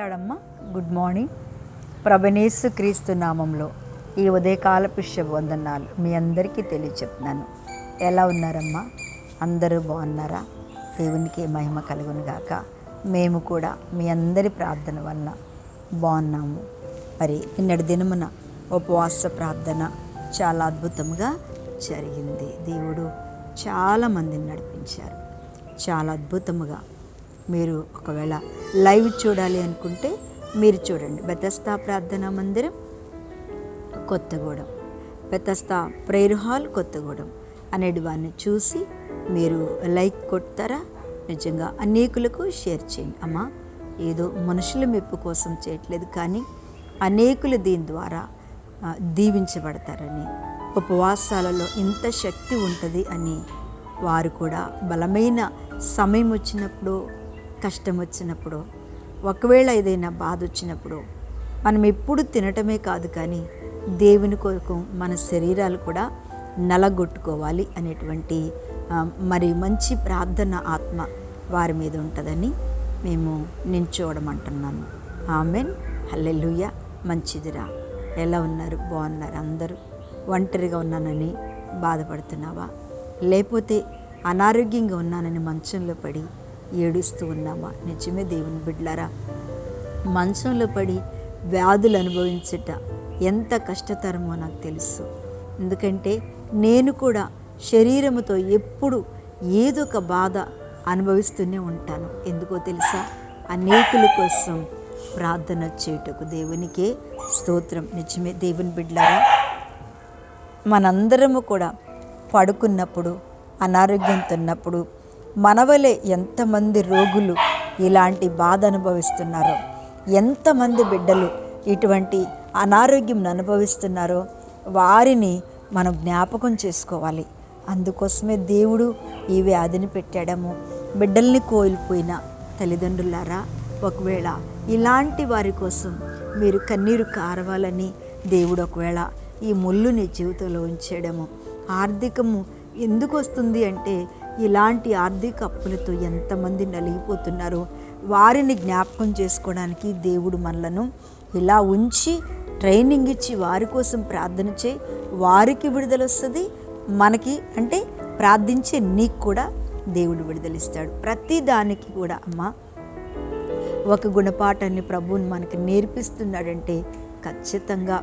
లాడమ్మా. Good morning. ప్రభునేసు క్రీస్తు నామంలో ఈ ఉదయకాలపు శుభవందనాలు మీ అందరికీ తెలియచెప్తున్నాను. ఎలా ఉన్నారమ్మా? అందరూ బాగున్నారా? దేవునికి మహిమ కలుగును గాక. మేము కూడా మీ అందరి ప్రార్థన వలన బాగున్నాము. మరి నిన్నటి దినమున ఉపవాస ప్రార్థన చాలా అద్భుతంగా జరిగింది. దేవుడు చాలామందిని నడిపించారు చాలా అద్భుతముగా. మీరు ఒకవేళ లైవ్ చూడాలి అనుకుంటే మీరు చూడండి. బెతస్తా ప్రార్థనా మందిరం కొత్తగూడెం, బెతస్తా ప్రేయర్ హాల్ కొత్తగూడెం అనేది వారిని చూసి మీరు లైక్ కొడతారా? నిజంగా అనేకులకు షేర్ చేయండి. అమ్మా, ఏదో మనుషుల మెప్పు కోసం చేయట్లేదు, కానీ అనేకులు దీని ద్వారా దీవించబడతారని, ఉపవాసాలలో ఇంత శక్తి ఉంటుంది అని వారు కూడా బలమైన సమయం వచ్చినప్పుడు, కష్టం వచ్చినప్పుడు, ఒకవేళ ఏదైనా బాధ వచ్చినప్పుడు మనం ఎప్పుడు తినటమే కాదు, కానీ దేవుని కొరకు మన శరీరాలు కూడా నలగొట్టుకోవాలి అనేటువంటి మరి మంచి ప్రార్థన ఆత్మ వారి మీద ఉంటుందని నేను చూడమంటున్నాను. ఆమెన్. హల్లెలూయా. మంచిదిరా. ఎలా ఉన్నారు? బాగున్నారు అందరూ? ఒంటరిగా ఉన్నానని బాధపడుతున్నావా? లేకపోతే అనారోగ్యంగా ఉన్నానని మంచంలో పడి ఏడుస్తూ ఉన్నామా? నిజమే దేవుని బిడ్డలారా, మంచంలో పడి వ్యాధులు అనుభవించట ఎంత కష్టతరమో నాకు తెలుసు. ఎందుకంటే నేను కూడా శరీరముతో ఎప్పుడు ఏదో ఒక బాధ అనుభవిస్తూనే ఉంటాను. ఎందుకో తెలుసా? అనేకుల కోసం ప్రార్థన చేయుటకు. దేవునికే స్తోత్రం. నిజమే దేవుని బిడ్డలారా, మనందరము కూడా పడుకున్నప్పుడు, అనారోగ్యంతో ఉన్నప్పుడు మనవలే ఎంతమంది రోగులు ఇలాంటి బాధ అనుభవిస్తున్నారో, ఎంతమంది బిడ్డలు ఇటువంటి అనారోగ్యం అనుభవిస్తున్నారో వారిని మనం జ్ఞాపకం చేసుకోవాలి. అందుకోసమే దేవుడు ఈ వ్యాధిని పెట్టాడము. బిడ్డల్ని కోల్పోయిన తల్లిదండ్రులారా, ఒకవేళ ఇలాంటి వారి కోసం మీరు కన్నీరు కారవాలని దేవుడు ఒకవేళ ఈ ముళ్ళుని జీవితంలో ఉంచేయడము. ఆర్థికము ఎందుకు వస్తుంది అంటే, ఇలాంటి ఆర్థిక అప్పులతో ఎంతమంది నలిగిపోతున్నారో వారిని జ్ఞాపకం చేసుకోవడానికి దేవుడు మనలను ఇలా ఉంచి ట్రైనింగ్ ఇచ్చి వారి కోసం ప్రార్థన చేయి, వారికి విడుదల వస్తుంది. మనకి అంటే ప్రార్థించే నీకు కూడా దేవుడు విడుదలిస్తాడు. ప్రతి దానికి కూడా అమ్మ ఒక గుణపాఠాన్ని ప్రభువుని మనకి నేర్పిస్తున్నాడంటే ఖచ్చితంగా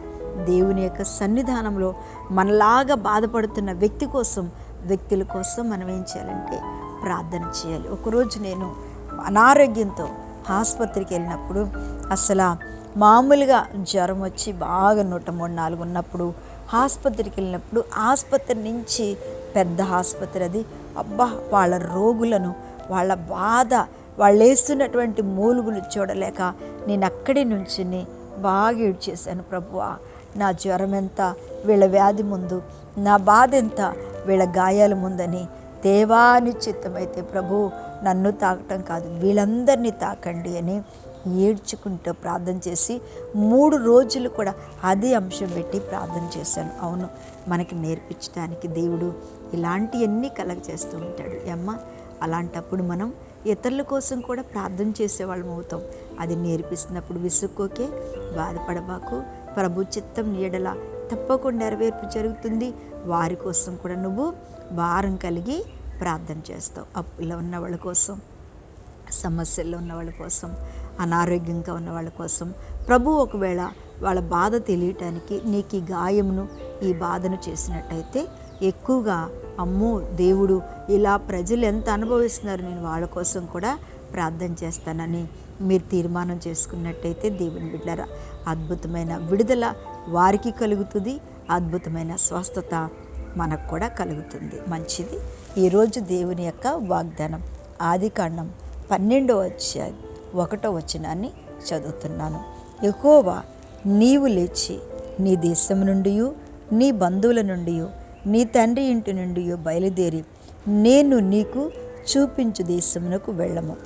దేవుని యొక్క సన్నిధానంలో మనలాగా బాధపడుతున్న వ్యక్తుల కోసం మనం ఏం చేయాలంటే ప్రార్థన చేయాలి. ఒకరోజు నేను అనారోగ్యంతో ఆసుపత్రికి వెళ్ళినప్పుడు, అసలు మామూలుగా జ్వరం వచ్చి బాగా 103-104 ఉన్నప్పుడు ఆసుపత్రికి వెళ్ళినప్పుడు, ఆసుపత్రి నుంచి పెద్ద ఆసుపత్రి అది, అబ్బా వాళ్ళ రోగులను, వాళ్ళ బాధ, వాళ్ళు వేస్తున్నటువంటి మూలుగులు చూడలేక నేను అక్కడి నుంచి బాగా ఏడ్చేశాను. ప్రభువా, నా జ్వరం ఎంత వీళ్ళ వ్యాధి ముందు, నా బాధ ఎంత వీళ్ళ గాయాల ముందని. దేవాని చిత్తమైతే ప్రభు నన్ను తాకటం కాదు, వీళ్ళందరినీ తాకండి అని ఏడ్చుకుంటూ ప్రార్థన చేసి 3 రోజులు కూడా అదే అంశం పెట్టి ప్రార్థన చేశాను. అవును, మనకి నేర్పించడానికి దేవుడు ఇలాంటివన్నీ కలగజేస్తూ ఉంటాడు. అమ్మ, అలాంటప్పుడు మనం ఇతరుల కోసం కూడా ప్రార్థన చేసేవాళ్ళం అవుతాం. అది నేర్పిస్తున్నప్పుడు విసుక్కోకే, బాధపడబాకు. ప్రభు చిత్తం నీడల తప్పకుండా నెరవేర్పు జరుగుతుంది. వారి కోసం కూడా నువ్వు భారం కలిగి ప్రార్థన చేస్తావు. అప్పుల్లో ఉన్న వాళ్ళ కోసం, సమస్యల్లో ఉన్న వాళ్ళ కోసం, అనారోగ్యంగా ఉన్న వాళ్ళ కోసం ప్రభు ఒకవేళ వాళ్ళ బాధ తెలియటానికి నీకు ఈ గాయమును, ఈ బాధను చేసినట్టయితే ఎక్కువగా అమ్మో దేవుడు ఇలా ప్రజలు ఎంత అనుభవిస్తున్నారు, నేను వాళ్ళ కోసం కూడా ప్రార్థన చేస్తానని మీరు తీర్మానం చేసుకున్నట్టయితే దేవుని బిడ్డలారా, అద్భుతమైన విడుదల వారికి కలుగుతుంది, అద్భుతమైన స్వస్థత మనకు కూడా కలుగుతుంది. మంచిది. ఈరోజు దేవుని యొక్క వాగ్దానం ఆదికాండం 12వ అధ్యాయం 1వ వచనాన్ని చదువుతున్నాను. యెహోవా, నీవు లేచి నీ దేశం నుండి, నీ బంధువుల నుండి, నీ తండ్రి ఇంటి నుండి బయలుదేరి నేను నీకు చూపించు దేశమునకు వెళ్ళము.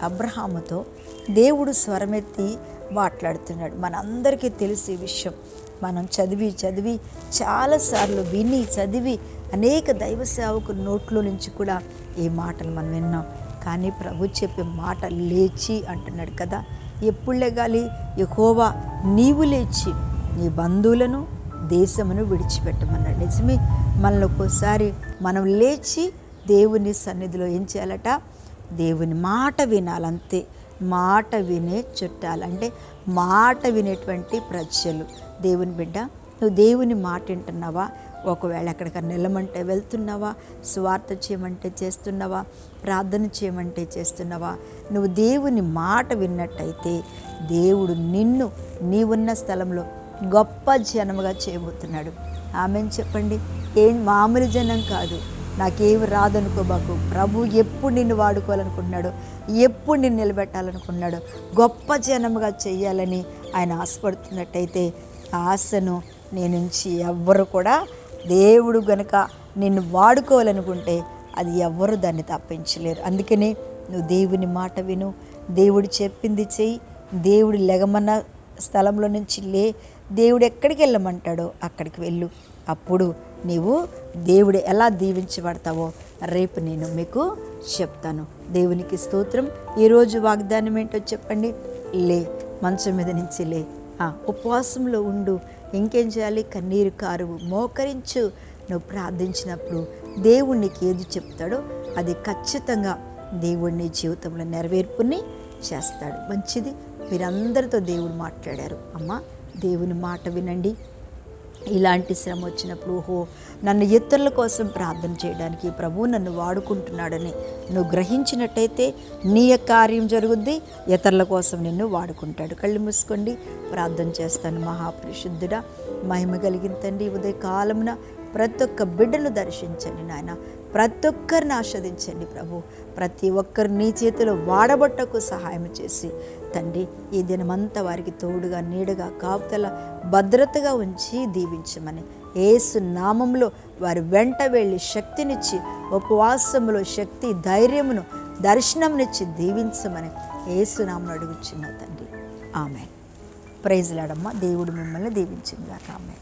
అబ్రహాముతో దేవుడు స్వరమెత్తి మాట్లాడుతున్నాడు. మనందరికీ తెలిసే విషయం. మనం చదివి చాలాసార్లు విని చదివి అనేక దైవ సేవకుల నోట్లో నుంచి కూడా ఈ మాటలు మనం విన్నాం. కానీ ప్రభు చెప్పే మాట లేచి అంటున్నాడు కదా. ఎప్పుడు లెగాలి? యెహోవా నీవు లేచి నీ బంధువులను దేశమును విడిచిపెట్టమన్నాడు. నిజమే, మనల్ని ఒక్కోసారి మనం లేచి దేవుని సన్నిధిలో ఏం చేయాలట? దేవుని మాట వినాలంతే. మాట వినే చుట్టాలు అంటే మాట వినేటువంటి ప్రజలు. దేవుని బిడ్డ, నువ్వు దేవుని మాట వింటున్నావా? ఒకవేళ ఎక్కడికైనా నిలమంటే వెళ్తున్నావా? సువార్త చేయమంటే చేస్తున్నావా? ప్రార్థన చేయమంటే చేస్తున్నావా? నువ్వు దేవుని మాట విన్నట్టయితే దేవుడు నిన్ను నీవున్న స్థలంలో గొప్ప జనముగా చేయబోతున్నాడు. ఆమెను చెప్పండి. ఏం మామూలు జనం కాదు. నాకేమి రాదనుకోబాకు. ప్రభు ఎప్పుడు నిన్ను వాడుకోవాలనుకుంటున్నాడు, ఎప్పుడు నిన్ను నిలబెట్టాలనుకున్నాడు, గొప్ప జనముగా చెయ్యాలని ఆయన ఆశపడుతున్నట్టయితే ఆశను నీ నుంచి ఎవ్వరు కూడా, దేవుడు గనుక నిన్ను వాడుకోవాలనుకుంటే అది ఎవ్వరు దాన్ని తప్పించలేరు. అందుకనే నువ్వు దేవుని మాట విను, దేవుడు చెప్పింది చెయ్యి, దేవుడు లెగమన్న స్థలంలో నుంచి లే, దేవుడు ఎక్కడికి వెళ్ళమంటాడో అక్కడికి వెళ్ళు. అప్పుడు నీవు దేవుడు ఎలా దీవించబడతావో రేపు నేను మీకు చెప్తాను. దేవునికి స్తోత్రం. ఈరోజు వాగ్దానం ఏంటో చెప్పండి. లే, మంచం మీద నుంచి లే, ఉపవాసంలో ఉండు. ఇంకేం చేయాలి? కన్నీరు కారువు, మోకరించు. నువ్వు ప్రార్థించినప్పుడు దేవుడు నీకు ఏది చెప్తాడో అది ఖచ్చితంగా దేవుడు నీ జీవితంలో నెరవేర్పుని చేస్తాడు. మంచిది. మీరందరితో దేవుడు మాట్లాడారు. అమ్మ, దేవుని మాట వినండి. ఇలాంటి శ్రమ వచ్చినప్పుడు ఓహో, నన్ను ఇతరుల కోసం ప్రార్థన చేయడానికి ప్రభువు నన్ను వాడుకుంటున్నాడని నువ్వు గ్రహించినట్టయితే నీ కార్యం జరుగుద్ది, ఇతరుల కోసం నిన్ను వాడుకుంటాడు. కళ్ళు మూసుకోండి, ప్రార్థన చేస్తాను. మహాపరిశుద్ధుడా, మహిమ కలిగిన తండ్రి, ఉదయకాలమున ప్రతి ఒక్క బిడ్డను దర్శించండి నాయన. ప్రతి ఒక్కరిని ఆస్వాదించండి ప్రభు. ప్రతి ఒక్కరు నీ చేతిలో వాడబట్టకు సహాయం చేసి తండ్రి, ఈ దినమంతా వారికి తోడుగా నీడగా కాపుతల భద్రతగా ఉంచి దీవించమని యేసు నామంలో వారి వెంట వెళ్ళి శక్తినిచ్చి, ఉపవాసములో శక్తి, ధైర్యమును, దర్శనంనిచ్చి దీవించమని యేసు నామములో అడుగుచున్నా తండ్రి. ఆమేన్. Praise Lord. దేవుడు మిమ్మల్ని దీవించింది. ఆమేన్.